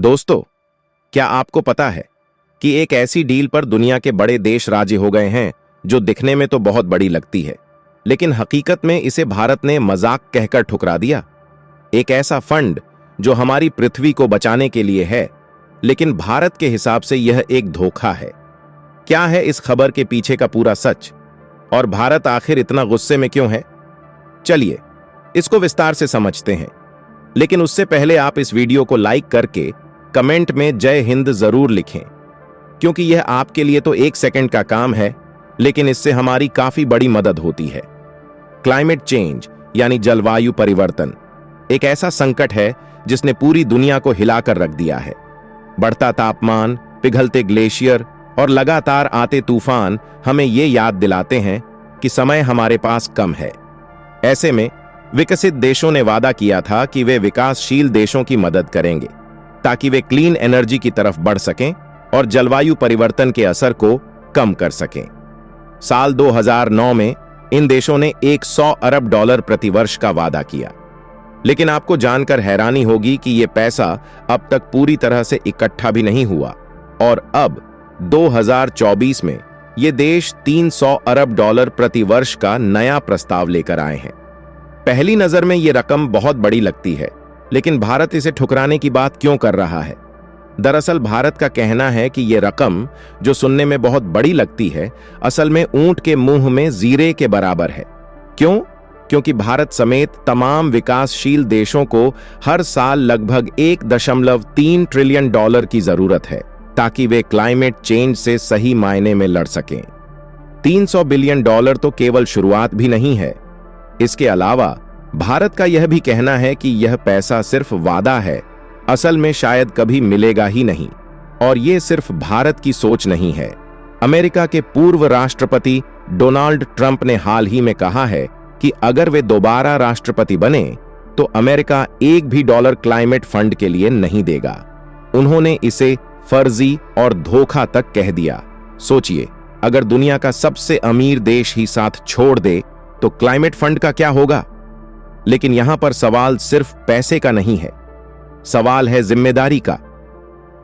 दोस्तों, क्या आपको पता है कि एक ऐसी डील पर दुनिया के बड़े देश राजी हो गए हैं जो दिखने में तो बहुत बड़ी लगती है, लेकिन हकीकत में इसे भारत ने मजाक कहकर ठुकरा दिया। एक ऐसा फंड जो हमारी पृथ्वी को बचाने के लिए है, लेकिन भारत के हिसाब से यह एक धोखा है। क्या है इस खबर के पीछे का पूरा सच, और भारत आखिर इतना गुस्से में क्यों है? चलिए इसको विस्तार से समझते हैं, लेकिन उससे पहले आप इस वीडियो को लाइक करके कमेंट में जय हिंद जरूर लिखें, क्योंकि यह आपके लिए तो 1 सेकंड का काम है, लेकिन इससे हमारी काफी बड़ी मदद होती है। क्लाइमेट चेंज यानी जलवायु परिवर्तन एक ऐसा संकट है जिसने पूरी दुनिया को हिलाकर रख दिया है। बढ़ता तापमान, पिघलते ग्लेशियर और लगातार आते तूफान हमें यह याद दिलाते हैं कि समय हमारे पास कम है। ऐसे में विकसित देशों ने वादा किया था कि वे विकासशील देशों की मदद करेंगे ताकि वे क्लीन एनर्जी की तरफ बढ़ सकें और जलवायु परिवर्तन के असर को कम कर सकें। साल 2009 में इन देशों ने $100 अरब प्रतिवर्ष का वादा किया, लेकिन आपको जानकर हैरानी होगी कि यह पैसा अब तक पूरी तरह से इकट्ठा भी नहीं हुआ, और अब 2024 में ये देश $300 अरब प्रतिवर्ष का नया प्रस्ताव लेकर आए हैं। पहली नजर में ये रकम बहुत बड़ी लगती है, लेकिन भारत इसे ठुकराने की बात क्यों कर रहा है? दरअसल भारत का कहना है कि ये रकम, जो सुनने में बहुत बड़ी लगती है, असल में ऊंट के मुंह में जीरे के बराबर है। क्यों? क्योंकि भारत समेत तमाम विकासशील देशों को हर साल लगभग $1.3 ट्रिलियन की जरूरत है ताकि वे क्लाइमेट चेंज से सही मायने में लड़ सकें। $300 बिलियन तो केवल शुरुआत भी नहीं है। इसके अलावा भारत का यह भी कहना है कि यह पैसा सिर्फ वादा है, असल में शायद कभी मिलेगा ही नहीं। और यह सिर्फ भारत की सोच नहीं है। अमेरिका के पूर्व राष्ट्रपति डोनाल्ड ट्रंप ने हाल ही में कहा है कि अगर वे दोबारा राष्ट्रपति बने तो अमेरिका $1 भी क्लाइमेट फंड के लिए नहीं देगा। उन्होंने इसे फर्जी और धोखा तक कह दिया। सोचिए, अगर दुनिया का सबसे अमीर देश ही साथ छोड़ दे तो क्लाइमेट फंड का क्या होगा? लेकिन यहां पर सवाल सिर्फ पैसे का नहीं है, सवाल है जिम्मेदारी का।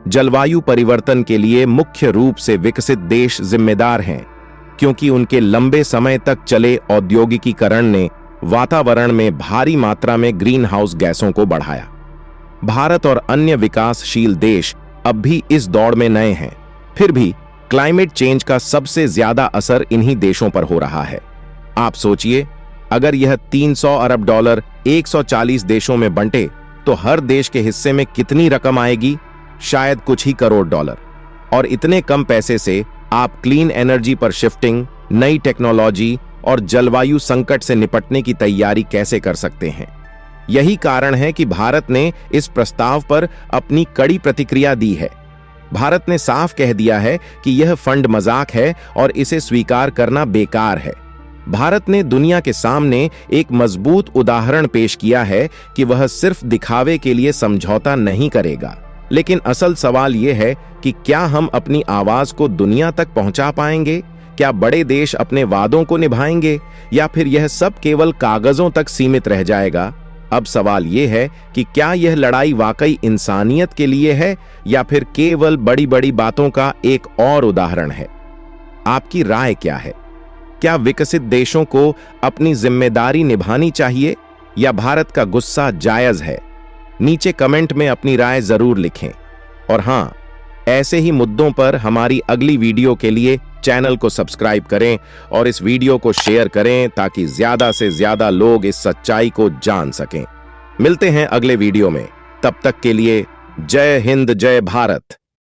जलवायु परिवर्तन के लिए मुख्य रूप से विकसित देश जिम्मेदार हैं, क्योंकि उनके लंबे समय तक चले औद्योगिकीकरण ने वातावरण में भारी मात्रा में ग्रीन हाउस गैसों को बढ़ाया। भारत और अन्य विकासशील देश अब भी इस दौड़ में नए हैं, फिर भी क्लाइमेट चेंज का सबसे ज्यादा असर इन्हीं देशों पर हो रहा है। आप सोचिए, अगर यह $300 अरब 140 देशों में बंटे तो हर देश के हिस्से में कितनी रकम आएगी? शायद कुछ ही करोड़ $। और इतने कम पैसे से आप क्लीन एनर्जी पर शिफ्टिंग, नई टेक्नोलॉजी और जलवायु संकट से निपटने की तैयारी कैसे कर सकते हैं? यही कारण है कि भारत ने इस प्रस्ताव पर अपनी कड़ी प्रतिक्रिया दी है। भारत ने साफ कह दिया है कि यह फंड मजाक है और इसे स्वीकार करना बेकार है। भारत ने दुनिया के सामने एक मजबूत उदाहरण पेश किया है कि वह सिर्फ दिखावे के लिए समझौता नहीं करेगा। लेकिन असल सवाल यह है कि क्या हम अपनी आवाज को दुनिया तक पहुंचा पाएंगे? क्या बड़े देश अपने वादों को निभाएंगे, या फिर यह सब केवल कागजों तक सीमित रह जाएगा? अब सवाल यह है कि क्या यह लड़ाई वाकई इंसानियत के लिए है, या फिर केवल बड़ी बड़ी बातों का एक और उदाहरण है? आपकी राय क्या है? क्या विकसित देशों को अपनी जिम्मेदारी निभानी चाहिए, या भारत का गुस्सा जायज है? नीचे कमेंट में अपनी राय जरूर लिखें। और हां, ऐसे ही मुद्दों पर हमारी अगली वीडियो के लिए चैनल को सब्सक्राइब करें और इस वीडियो को शेयर करें ताकि ज्यादा से ज्यादा लोग इस सच्चाई को जान सकें। मिलते हैं अगले वीडियो में, तब तक के लिए जय हिंद, जय भारत।